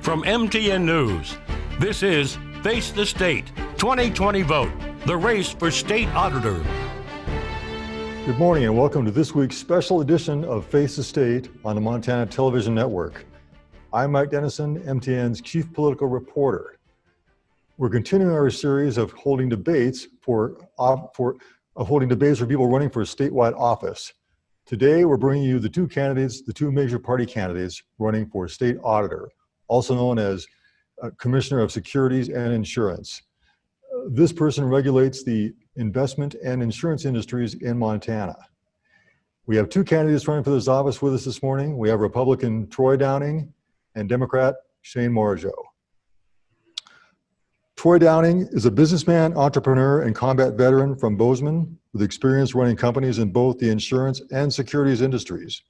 From MTN News, this is Face the State 2020 Vote, the race for state auditor. Good morning and welcome to this week's special edition of Face the State on the Montana Television Network. I'm Mike Dennison, MTN's chief political reporter. We're continuing our series of holding debates for people running for a statewide office. Today, we're bringing you the two major party candidates running for state auditor, also known as Commissioner of Securities and Insurance. This person regulates the investment and insurance industries in Montana. We have two candidates running for this office with us this morning. We have Republican Troy Downing and Democrat Shane Margio. Troy Downing is a businessman, entrepreneur, and combat veteran from Bozeman with experience running companies in both the insurance and securities industries.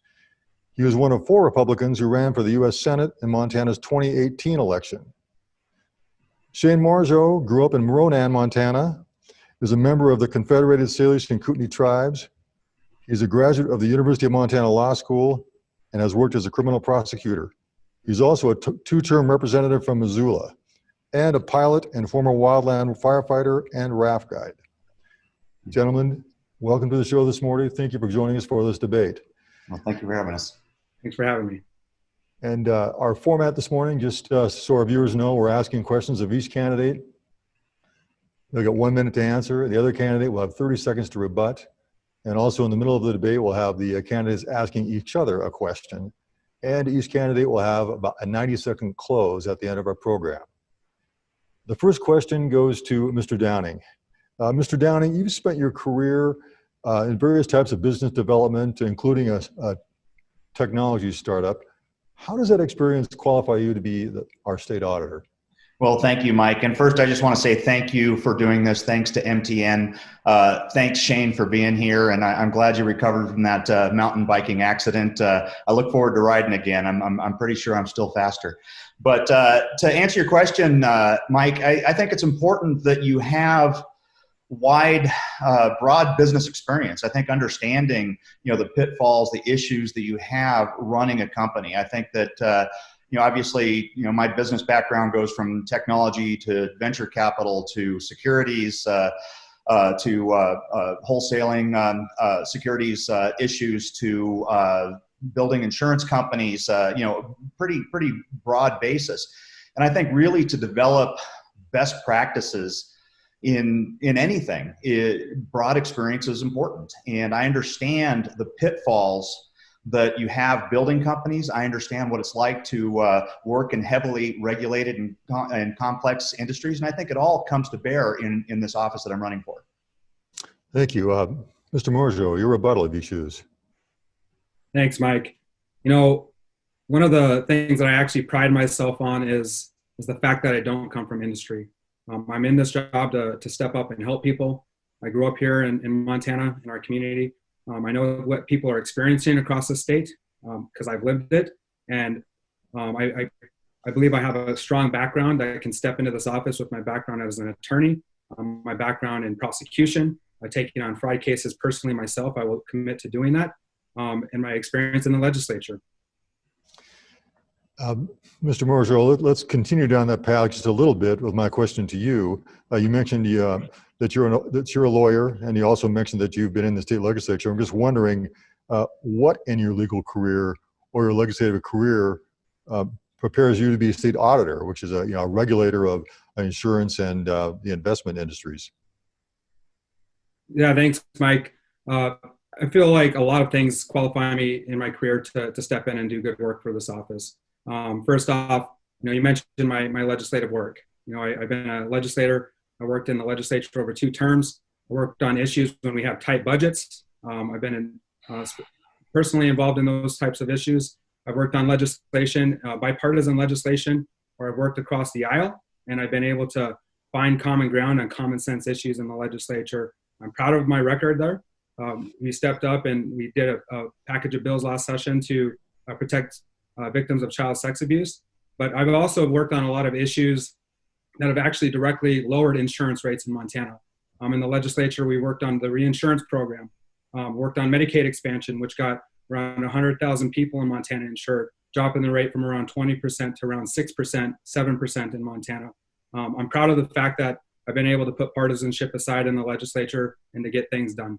He was one of 4 Republicans who ran for the U.S. Senate in Montana's 2018 election. Shane Marzo grew up in Ronan, Montana, is a member of the Confederated Salish and Kootenai tribes. He's a graduate of the University of Montana Law School and has worked as a criminal prosecutor. He's also a two-term representative from Missoula and a pilot and former wildland firefighter and raft guide. Gentlemen, welcome to the show this morning. Thank you for joining us for this debate. Well, thank you for having us. Thanks for having me. And our format this morning, just so our viewers know, we're asking questions of each candidate. They'll get 1 minute to answer. The other candidate will have 30 seconds to rebut. And also in the middle of the debate, we'll have the candidates asking each other a question. And each candidate will have about a 90-second close at the end of our program. The first question goes to Mr. Downing. Mr. Downing, you've spent your career in various types of business development, including a technology startup. How does that experience qualify you to be our state auditor? Well, thank you, Mike. And first, I just want to say thank you for doing this. Thanks to MTN. Thanks, Shane, for being here. And I'm glad you recovered from that mountain biking accident. I look forward to riding again. I'm pretty sure I'm still faster. But to answer your question, Mike, I think it's important that you have wide, broad business experience. I think understanding, the pitfalls, the issues that you have running a company. I think that, obviously, my business background goes from technology to venture capital to securities to wholesaling securities issues to building insurance companies. Pretty broad basis. And I think really to develop best practices in anything, broad experience is important. And I understand the pitfalls that you have building companies. I understand what it's like to work in heavily regulated and complex industries. And I think it all comes to bear in this office that I'm running for. Thank you. Mr. Marzo, your rebuttal if you choose. Thanks, Mike. One of the things that I actually pride myself on is the fact that I don't come from industry. I'm in this job to step up and help people. I grew up here in Montana, in our community. I know what people are experiencing across the state because I've lived it. And I believe I have a strong background. I can step into this office with my background as an attorney, my background in prosecution, taking on fraud cases personally myself. I will commit to doing that, and my experience in the legislature. Mr. Marzo, let's continue down that path just a little bit with my question to you. You mentioned that you're a lawyer, and you also mentioned that you've been in the state legislature. I'm just wondering what in your legal career or your legislative career prepares you to be a state auditor, which is a regulator of insurance and the investment industries. Yeah, thanks, Mike. I feel like a lot of things qualify me in my career to step in and do good work for this office. First off, you mentioned my legislative work. I've been a legislator. I worked in the legislature for over 2 terms. I worked on issues when we have tight budgets. I've been personally involved in those types of issues. I've worked on legislation, bipartisan legislation, where I've worked across the aisle, and I've been able to find common ground on common sense issues in the legislature. I'm proud of my record there. We stepped up and we did a package of bills last session to protect victims of child sex abuse. But I've also worked on a lot of issues that have actually directly lowered insurance rates in Montana. In the legislature, we worked on the reinsurance program, worked on Medicaid expansion, which got around 100,000 people in Montana insured. dropping the rate from around 20% to around 6%, 7% in Montana. I'm proud of the fact that I've been able to put partisanship aside in the legislature and to get things done.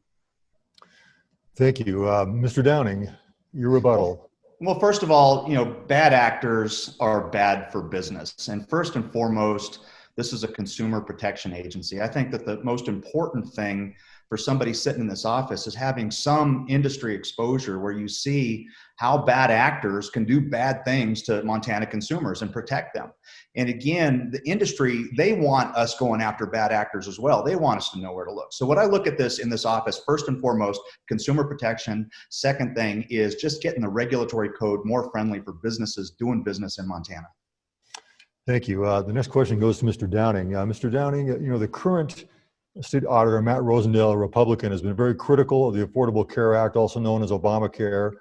Thank you. Mr. Downing, your rebuttal. Well, first of all, bad actors are bad for business. And first and foremost, this is a consumer protection agency. I think that the most important thing for somebody sitting in this office is having some industry exposure where you see how bad actors can do bad things to Montana consumers and protect them. And again, the industry, they want us going after bad actors as well. They want us to know where to look. So what I look at this in this office, first and foremost, consumer protection. Second thing is just getting the regulatory code more friendly for businesses doing business in Montana. Thank you. The next question goes to Mr. Downing. Mr. Downing, the current state auditor, Matt Rosendale, a Republican, has been very critical of the Affordable Care Act, also known as Obamacare,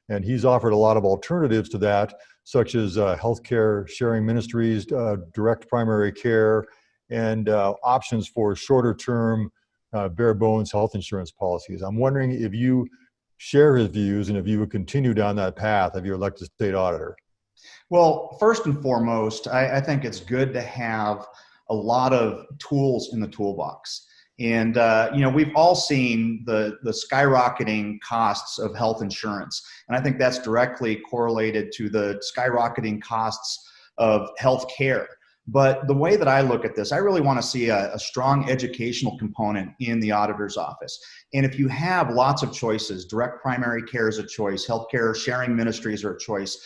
and he's offered a lot of alternatives to that, such as healthcare sharing ministries, direct primary care, and options for shorter-term, bare bones health insurance policies. I'm wondering if you share his views and if you would continue down that path if you're elected state auditor. Well, first and foremost, I think it's good to have a lot of tools in the toolbox. And, we've all seen the skyrocketing costs of health insurance. And I think that's directly correlated to the skyrocketing costs of health care. But the way that I look at this, I really want to see a strong educational component in the auditor's office. And if you have lots of choices, direct primary care is a choice, healthcare sharing ministries are a choice,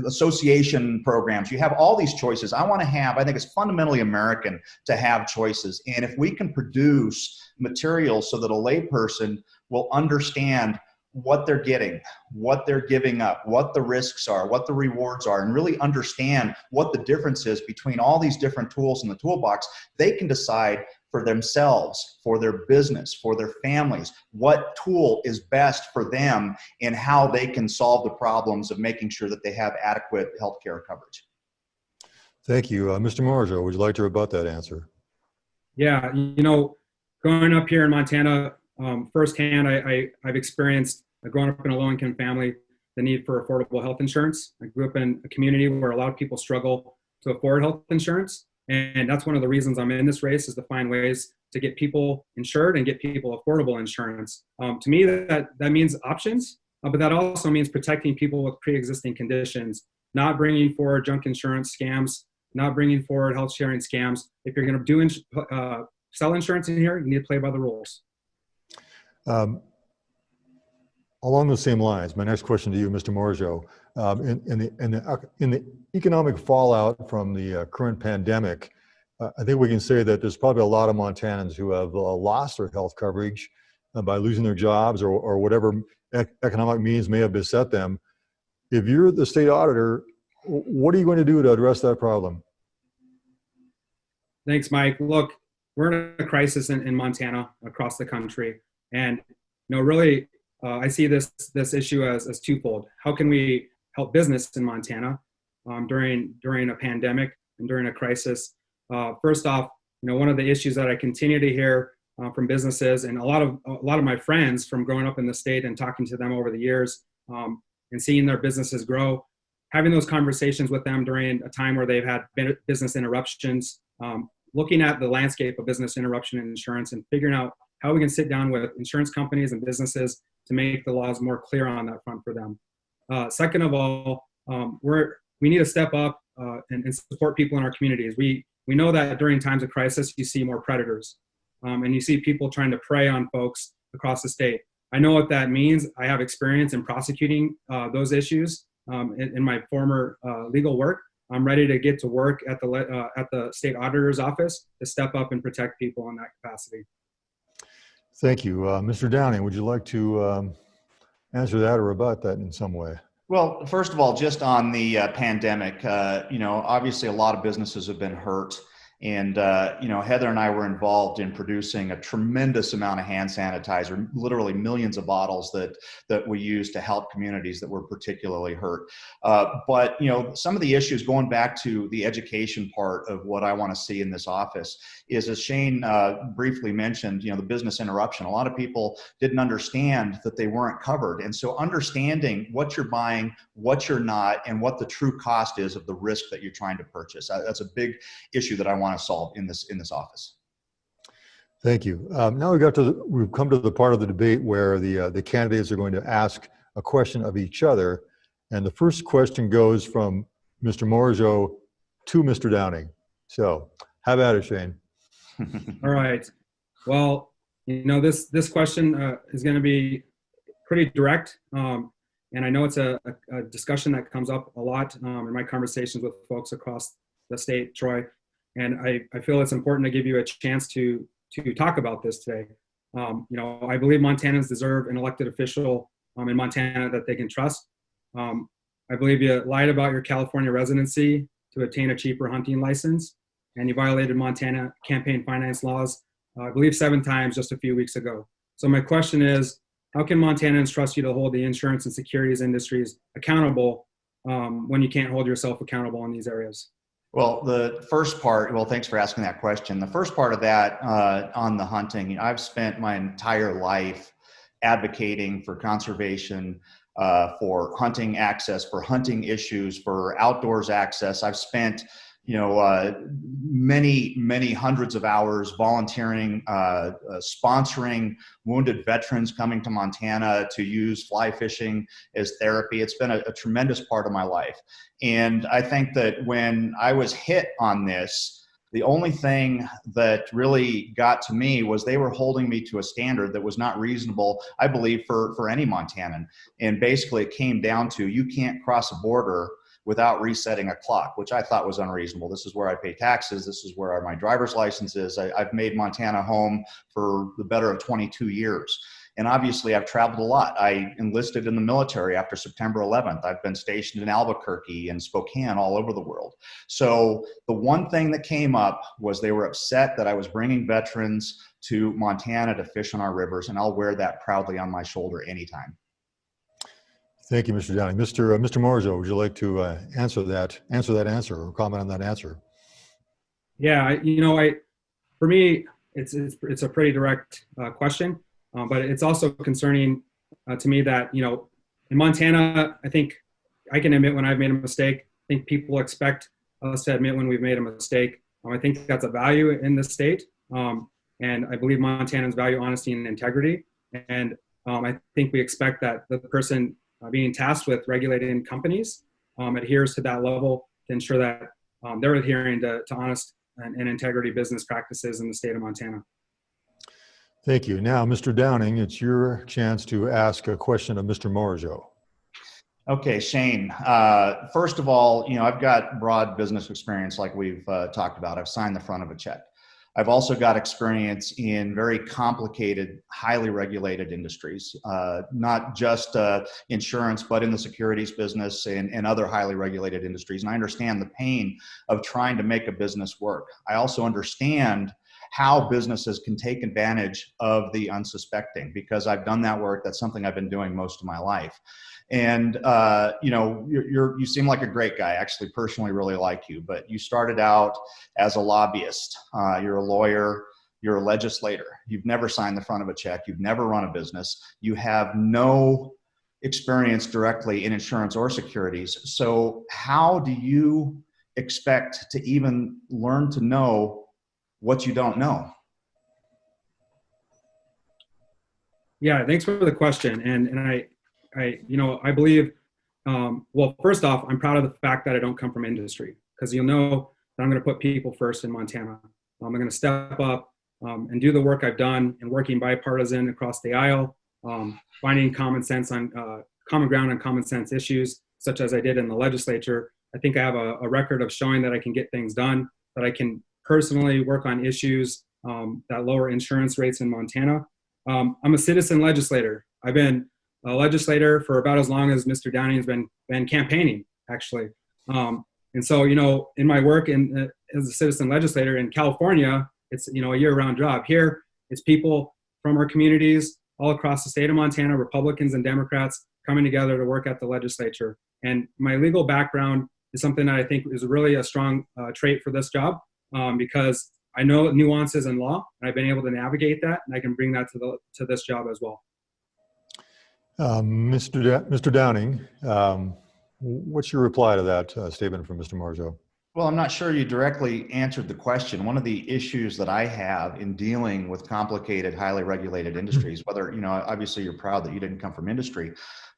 association programs, you have all these choices. I think it's fundamentally American to have choices. And if we can produce materials so that a layperson will understand what they're getting, what they're giving up, what the risks are, what the rewards are, and really understand what the difference is between all these different tools in the toolbox, they can decide for themselves, for their business, for their families, what tool is best for them and how they can solve the problems of making sure that they have adequate health care coverage. Thank you. Mr. Marzo, would you like to rebut that answer? Yeah, growing up here in Montana, firsthand, I've experienced, growing up in a low-income family, the need for affordable health insurance. I grew up in a community where a lot of people struggle to afford health insurance. And that's one of the reasons I'm in this race, is to find ways to get people insured and get people affordable insurance. To me, that means options, but that also means protecting people with pre-existing conditions, not bringing forward junk insurance scams, not bringing forward health sharing scams. If you're going to sell insurance in here, you need to play by the rules. Along those same lines, my next question to you, Mr. Marzo, in the economic fallout from the current pandemic, I think we can say that there's probably a lot of Montanans who have lost their health coverage by losing their jobs or whatever economic means may have beset them. If you're the state auditor, what are you going to do to address that problem? Thanks, Mike. Look, we're in a crisis in Montana, across the country. And really, I see this issue as twofold. How can we help business in Montana during a pandemic and during a crisis? First off, one of the issues that I continue to hear from businesses and a lot of my friends from growing up in the state and talking to them over the years and seeing their businesses grow, having those conversations with them during a time where they've had business interruptions, looking at the landscape of business interruption insurance and figuring out how we can sit down with insurance companies and businesses to make the laws more clear on that front for them. Second of all, we need to step up and support people in our communities. We know that during times of crisis, you see more predators, and you see people trying to prey on folks across the state. I know what that means. I have experience in prosecuting those issues in my former legal work. I'm ready to get to work at the state auditor's office to step up and protect people in that capacity. Thank you. Mr. Downing, would you like to answer that or rebut that in some way? Well, first of all, just on the pandemic, obviously a lot of businesses have been hurt. And, Heather and I were involved in producing a tremendous amount of hand sanitizer, literally millions of bottles that we use to help communities that were particularly hurt. But some of the issues, going back to the education part of what I want to see in this office, is, as Shane briefly mentioned, the business interruption. A lot of people didn't understand that they weren't covered. And so understanding what you're buying, what you're not, and what the true cost is of the risk that you're trying to purchase. That's a big issue that I want to solve in this office. Thank you. Now we've come to the part of the debate where the candidates are going to ask a question of each other. And the first question goes from Mr. Marzo to Mr. Downing. So how about it, Shane? All right. Well, this question is going to be pretty direct. And I know it's a discussion that comes up a lot in my conversations with folks across the state, Troy. And I feel it's important to give you a chance to talk about this today. I believe Montanans deserve an elected official in Montana that they can trust. I believe you lied about your California residency to obtain a cheaper hunting license, and you violated Montana campaign finance laws, I believe 7 times just a few weeks ago. So my question is, how can Montanans trust you to hold the insurance and securities industries accountable when you can't hold yourself accountable in these areas? Well, the first part, thanks for asking that question. The first part of that on the hunting, I've spent my entire life advocating for conservation, for hunting access, for hunting issues, for outdoors access. I've spent many hundreds of hours volunteering, sponsoring wounded veterans coming to Montana to use fly fishing as therapy. It's been a tremendous part of my life. And I think that when I was hit on this, the only thing that really got to me was they were holding me to a standard that was not reasonable, I believe, for any Montanan. And basically it came down to, you can't cross a border without resetting a clock, which I thought was unreasonable. This is where I pay taxes. This is where my driver's license is. I've made Montana home for the better of 22 years. And obviously I've traveled a lot. I enlisted in the military after September 11th. I've been stationed in Albuquerque and Spokane, all over the world. So the one thing that came up was they were upset that I was bringing veterans to Montana to fish on our rivers, and I'll wear that proudly on my shoulder anytime. Thank you, Mr. Downing. Mr. Marzo, would you like to answer that answer or comment on that answer? Yeah, for me, it's a pretty direct question, but it's also concerning to me that, in Montana, I think I can admit when I've made a mistake. I think people expect us to admit when we've made a mistake. I think that's a value in the state. And I believe Montanans value honesty and integrity. And I think we expect that the person being tasked with regulating companies adheres to that level to ensure that they're adhering to honest and integrity business practices in the state of Montana. Thank you. Now, Mr. Downing, it's your chance to ask a question of Mr. Marzo. Okay, Shane. First of all, I've got broad business experience like we've talked about. I've signed the front of a check. I've also got experience in very complicated, highly regulated industries, not just insurance, but in the securities business and other highly regulated industries. And I understand the pain of trying to make a business work. I also understand how businesses can take advantage of the unsuspecting, because I've done that work. That's something I've been doing most of my life. And, you seem like a great guy. I actually personally really like you, but you started out as a lobbyist. You're a lawyer. You're a legislator. You've never signed the front of a check. You've never run a business. You have no experience directly in insurance or securities. So how do you expect to even learn to know what you don't know? Yeah, thanks for the question. And I believe, well, first off, I'm proud of the fact that I don't come from industry, because you'll know that I'm going to put people first in Montana. I'm going to step up and do the work I've done in working bipartisan across the aisle, finding common ground on common sense issues, such as I did in the legislature. I think I have a record of showing that I can get things done, that I can personally work on issues that lower insurance rates in Montana. I'm a citizen legislator. I've been a legislator for about as long as Mr. Downing's been campaigning, actually. And so, in my work in as a citizen legislator in California, it's, you know, a year-round job. Here, it's people from our communities all across the state of Montana, Republicans and Democrats, coming together to work at the legislature. And my legal background is something that I think is really a strong trait for this job, because I know nuances in law, and I've been able to navigate that, and I can bring that to this job as well. Mr. Downing, what's your reply to that statement from Mr. Marzo? Well, I'm not sure you directly answered the question. One of the issues that I have in dealing with complicated, highly regulated industries, whether, you know, obviously you're proud that you didn't come from industry,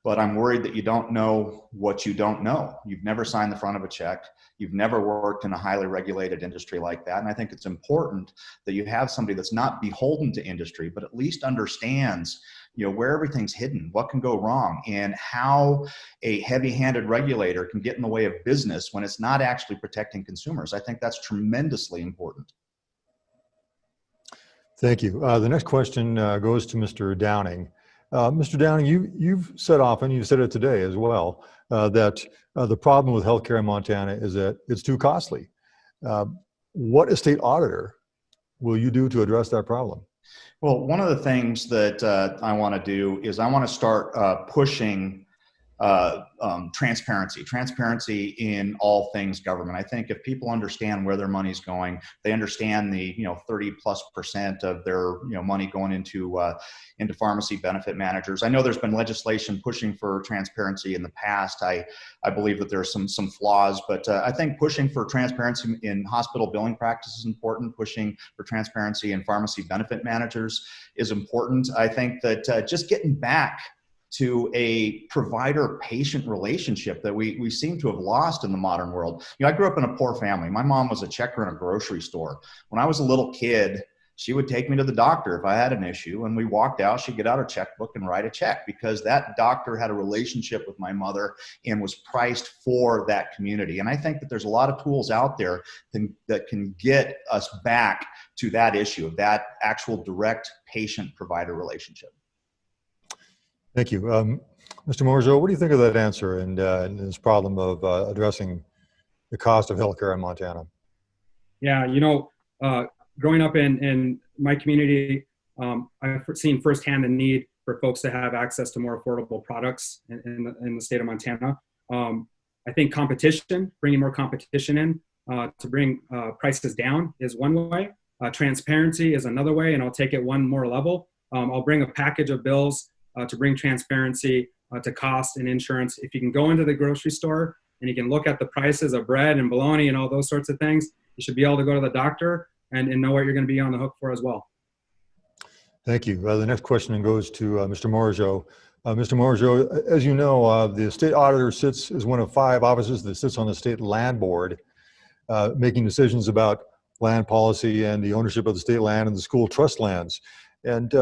but I'm worried that you don't know what you don't know. You've never signed the front of a check. You've never worked in a highly regulated industry like that. And I think it's important that you have somebody that's not beholden to industry, but at least understands, you know, where everything's hidden, what can go wrong, and how a heavy-handed regulator can get in the way of business when it's not actually protecting consumers. I think that's tremendously important. Thank you. The next question goes to Mr. Downing. Mr. Downing, you've said often, you said it today as well, that the problem with healthcare in Montana is that it's too costly. What state auditor will you do to address that problem? Well, one of the things that I want to do is I want to start pushing transparency in all things government. I think if people understand where their money's going, they understand the 30+% of their money going into pharmacy benefit managers. I know there's been legislation pushing for transparency in the past. I believe that there's some flaws, but I think pushing for transparency in hospital billing practice is important. Pushing for transparency in pharmacy benefit managers is important. I think that just getting back to a provider-patient relationship that we seem to have lost in the modern world. I grew up in a poor family. My mom was a checker in a grocery store. When I was a little kid, she would take me to the doctor if I had an issue. When we walked out, she'd get out her checkbook and write a check, because that doctor had a relationship with my mother and was priced for that community. And I think that there's a lot of tools out there that can get us back to that issue of that actual direct patient-provider relationship. Thank you. Mr. Marzo, what do you think of that answer and this problem of addressing the cost of healthcare in Montana? Yeah, growing up in my community, I've seen firsthand the need for folks to have access to more affordable products in the state of Montana. I think competition, bringing more competition in to bring prices down is one way. Transparency is another way, and I'll take it one more level. I'll bring a package of bills to bring transparency to cost and insurance. If you can go into the grocery store and you can look at the prices of bread and bologna and all those sorts of things, you should be able to go to the doctor and know what you're going to be on the hook for as well. Thank you. The next question goes to Mr. Marzo. Mr. Marzo, as you know, the state auditor is one of 5 offices that sits on the state land board, making decisions about land policy and the ownership of the state land and the school trust lands. And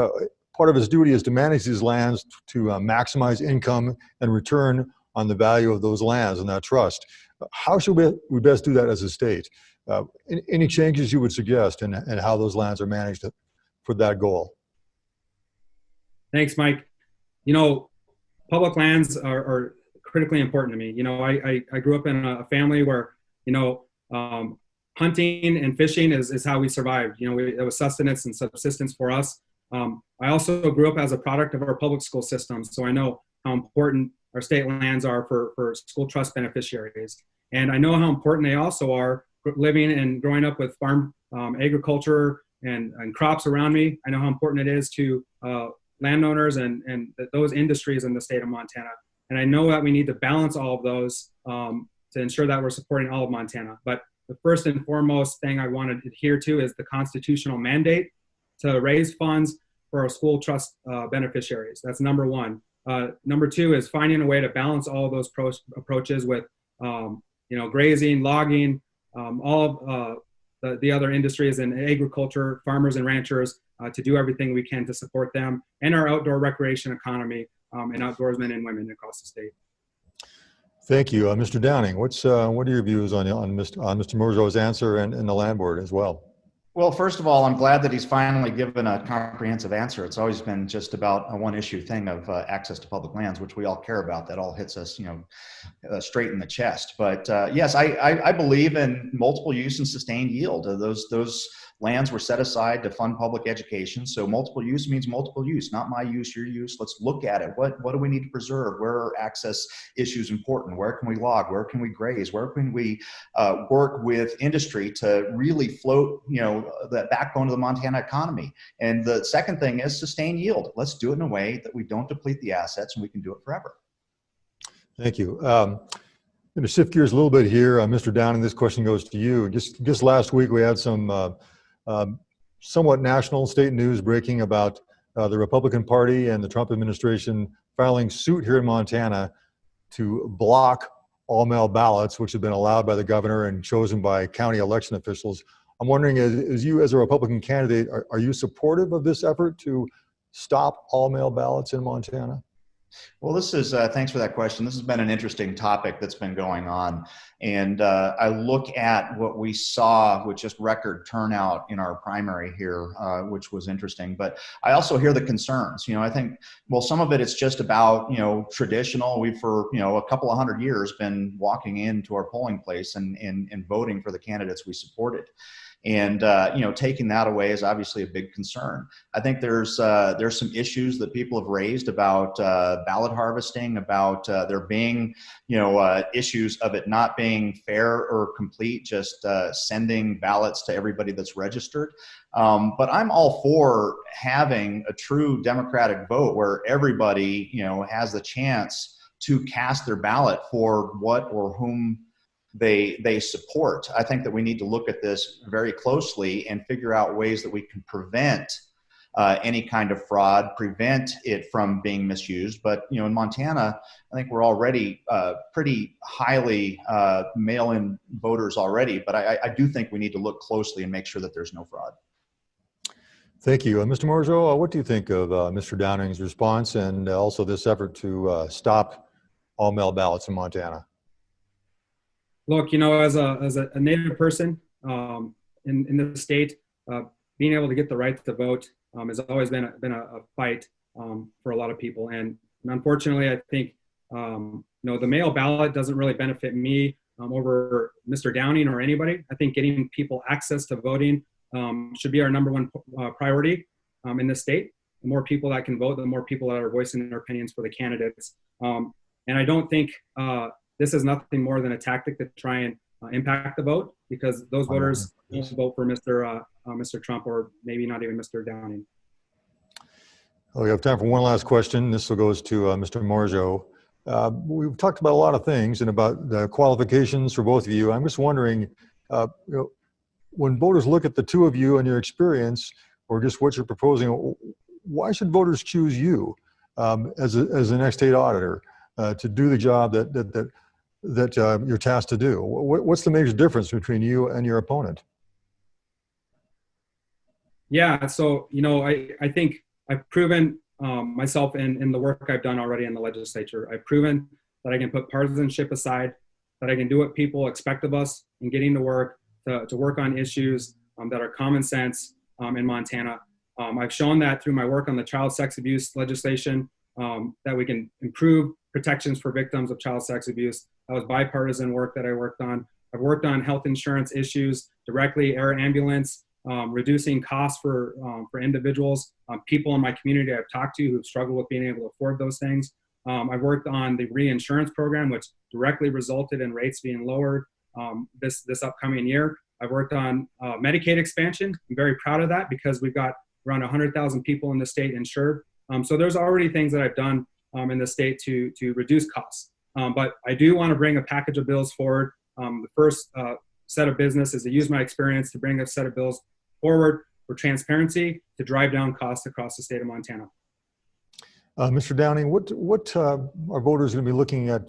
part of his duty is to manage these lands to maximize income and return on the value of those lands and that trust. How should we best do that as a state? Any changes you would suggest in how those lands are managed for that goal? Thanks, Mike. Public lands are critically important to me. I grew up in a family where, hunting and fishing is how we survived. It was sustenance and subsistence for us. I also grew up as a product of our public school system, so I know how important our state lands are for school trust beneficiaries. And I know how important they also are living and growing up with farm agriculture and crops around me. I know how important it is to landowners and those industries in the state of Montana. And I know that we need to balance all of those to ensure that we're supporting all of Montana. But the first and foremost thing I want to adhere to is the constitutional mandate to raise funds for our school trust beneficiaries. That's number one. Number two is finding a way to balance all of those approaches with, grazing, logging, all of the other industries in agriculture, farmers and ranchers, to do everything we can to support them and our outdoor recreation economy and outdoorsmen and women across the state. Thank you. Mr. Downing, what are your views on Mr. Marzo's answer and the land board as well? Well, first of all, I'm glad that he's finally given a comprehensive answer. It's always been just about a one issue thing of access to public lands, which we all care about. That all hits us, straight in the chest. But yes, I believe in multiple use and sustained yield. Those lands were set aside to fund public education. So multiple use means multiple use, not my use, your use. Let's look at it. What do we need to preserve? Where are access issues important? Where can we log? Where can we graze? Where can we work with industry to really float, the backbone of the Montana economy? And the second thing is sustained yield. Let's do it in a way that we don't deplete the assets and we can do it forever. Thank you. I'm going to shift gears a little bit here. Mr. Downing, this question goes to you. Just last week, we had some somewhat national state news breaking about the Republican Party and the Trump administration filing suit here in Montana to block all mail ballots, which have been allowed by the governor and chosen by county election officials. I'm wondering, as you as a Republican candidate, are you supportive of this effort to stop all mail ballots in Montana? Well, this is, thanks for that question. This has been an interesting topic that's been going on. And I look at what we saw with just record turnout in our primary here, which was interesting. But I also hear the concerns. I think, well, some of it is just about, traditional. We've for, a couple of 100 years been walking into our polling place and voting for the candidates we supported. And taking that away is obviously a big concern. I think there's some issues that people have raised about ballot harvesting, about there being issues of it not being fair or complete, just sending ballots to everybody that's registered. But I'm all for having a true democratic vote where everybody has the chance to cast their ballot for what or whom they support. I think that we need to look at this very closely and figure out ways that we can prevent any kind of fraud, prevent it from being misused. But in Montana, I think we're already pretty highly mail-in voters already. But I do think we need to look closely and make sure that there's no fraud. Thank you. Mr. Marzo, what do you think of Mr. Downing's response and also this effort to stop all mail ballots in Montana? Look, as a Native person in the state, being able to get the right to vote has always been a fight for a lot of people. And unfortunately, I think the mail ballot doesn't really benefit me over Mr. Downing or anybody. I think getting people access to voting should be our number one priority in the state. The more people that can vote, the more people that are voicing their opinions for the candidates. And I don't think this is nothing more than a tactic to try and impact the vote, because those voters won't vote for Mr. Trump or maybe not even Mr. Downing. Oh, we have time for one last question. This goes to Mr. Marzo. We've talked about a lot of things and about the qualifications for both of you. I'm just wondering, when voters look at the two of you and your experience, or just what you're proposing, why should voters choose you as the next state auditor to do the job that you're tasked to do? What's the major difference between you and your opponent? Yeah, so, I think I've proven myself in the work I've done already in the legislature. I've proven that I can put partisanship aside, that I can do what people expect of us in getting to work, to work on issues that are common sense in Montana. I've shown that through my work on the child sex abuse legislation, that we can improve protections for victims of child sex abuse. That was bipartisan work that I worked on. I've worked on health insurance issues directly, air ambulance, reducing costs for individuals, people in my community I've talked to who've struggled with being able to afford those things. I've worked on the reinsurance program, which directly resulted in rates being lowered this upcoming year. I've worked on Medicaid expansion. I'm very proud of that because we've got around 100,000 people in the state insured. So there's already things that I've done in the state to reduce costs. But I do want to bring a package of bills forward. The first set of business is to use my experience to bring a set of bills forward for transparency to drive down costs across the state of Montana. Mr. Downing, what are voters going to be looking at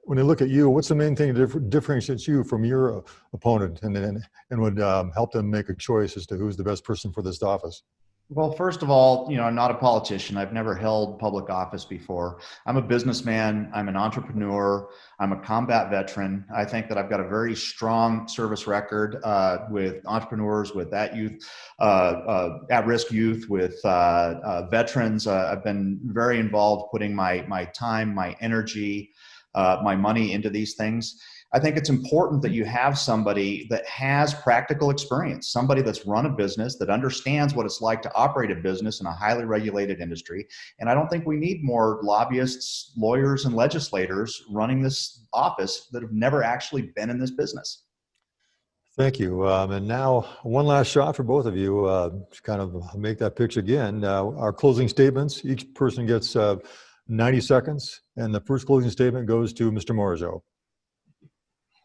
when they look at you? What's the main thing that differentiates you from your opponent and would help them make a choice as to who's the best person for this office? Well, first of all, I'm not a politician. I've never held public office before. I'm a businessman. I'm an entrepreneur. I'm a combat veteran. I think that I've got a very strong service record with entrepreneurs, with at-risk youth, with veterans. I've been very involved putting my time, my energy, my money into these things. I think it's important that you have somebody that has practical experience, somebody that's run a business, that understands what it's like to operate a business in a highly regulated industry. And I don't think we need more lobbyists, lawyers, and legislators running this office that have never actually been in this business. Thank you. And now one last shot for both of you to kind of make that pitch again. Our closing statements, each person gets 90 seconds. And the first closing statement goes to Mr. Marzo.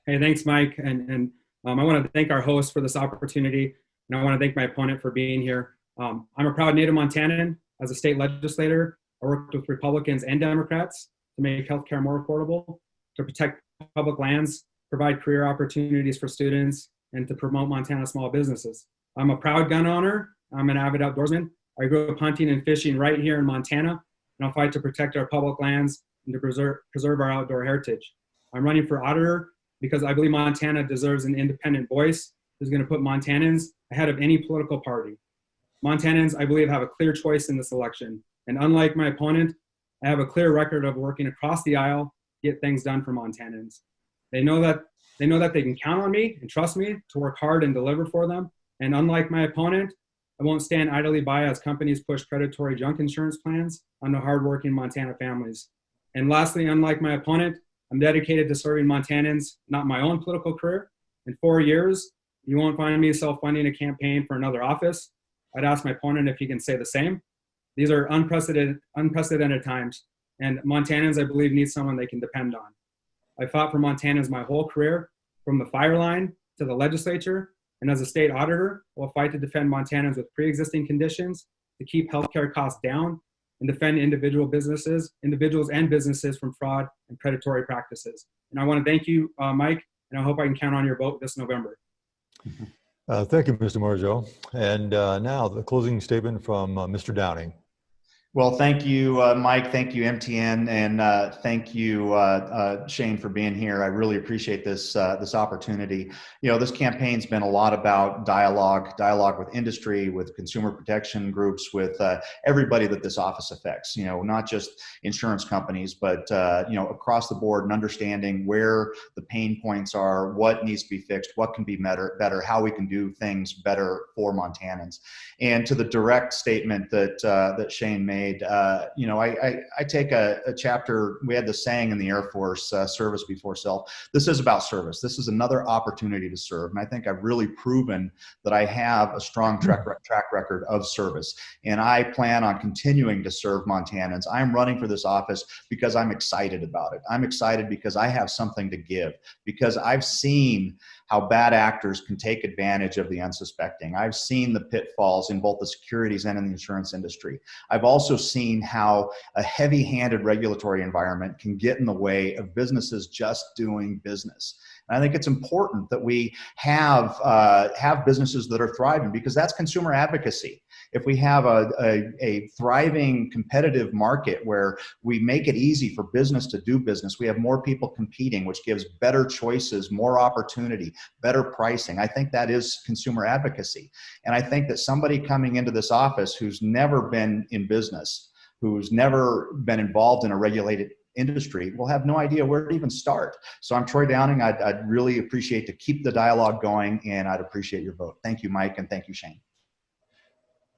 Hey, thanks, Mike. And I want to thank our host for this opportunity. And I want to thank my opponent for being here. I'm a proud native Montanan. As a state legislator, I worked with Republicans and Democrats to make healthcare more affordable, to protect public lands, provide career opportunities for students, and to promote Montana small businesses. I'm a proud gun owner. I'm an avid outdoorsman. I grew up hunting and fishing right here in Montana, and I'll fight to protect our public lands and to preserve our outdoor heritage. I'm running for auditor because I believe Montana deserves an independent voice who's going to put Montanans ahead of any political party. Montanans, I believe, have a clear choice in this election. And unlike my opponent, I have a clear record of working across the aisle to get things done for Montanans. They know that they can count on me and trust me to work hard and deliver for them. And unlike my opponent, I won't stand idly by as companies push predatory junk insurance plans on the hardworking Montana families. And lastly, unlike my opponent, I'm dedicated to serving Montanans, not my own political career. In 4 years, you won't find me self-funding a campaign for another office. I'd ask my opponent if he can say the same. These are unprecedented times, and Montanans, I believe, need someone they can depend on. I fought for Montanans my whole career, from the fire line to the legislature, and as a state auditor, I'll fight to defend Montanans with pre-existing conditions, to keep healthcare costs down, and defend individuals and businesses from fraud and predatory practices. And I want to thank you, Mike, and I hope I can count on your vote this November. Thank you, Mr. Marzo. And now the closing statement from Mr. Downing. Well, thank you, Mike. Thank you, MTN, and thank you, Shane, for being here. I really appreciate this opportunity. This campaign's been a lot about dialogue with industry, with consumer protection groups, with everybody that this office affects. Not just insurance companies, but across the board, and understanding where the pain points are, what needs to be fixed, what can be better, how we can do things better for Montanans. And to the direct statement that Shane made. I take a chapter. We had the saying in the Air Force, service before self. This is about service. This is another opportunity to serve. And I think I've really proven that I have a strong track record of service. And I plan on continuing to serve Montanans. I'm running for this office because I'm excited about it. I'm excited because I have something to give, because I've seen how bad actors can take advantage of the unsuspecting. I've seen the pitfalls in both the securities and in the insurance industry. I've also seen how a heavy-handed regulatory environment can get in the way of businesses just doing business. And I think it's important that we have businesses that are thriving, because that's consumer advocacy. If we have a thriving competitive market where we make it easy for business to do business, we have more people competing, which gives better choices, more opportunity, better pricing. I think that is consumer advocacy. And I think that somebody coming into this office who's never been in business, who's never been involved in a regulated industry, will have no idea where to even start. So I'm Troy Downing. I'd really appreciate to keep the dialogue going, and I'd appreciate your vote. Thank you, Mike, and thank you, Shane.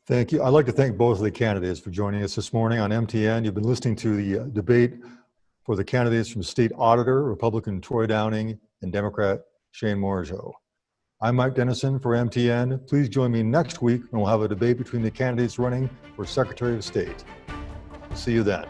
Thank you. I'd like to thank both of the candidates for joining us this morning on MTN. You've been listening to the debate for the candidates from State Auditor, Republican Troy Downing, and Democrat Shane Marzo. I'm Mike Dennison for MTN. Please join me next week when we'll have a debate between the candidates running for Secretary of State. See you then.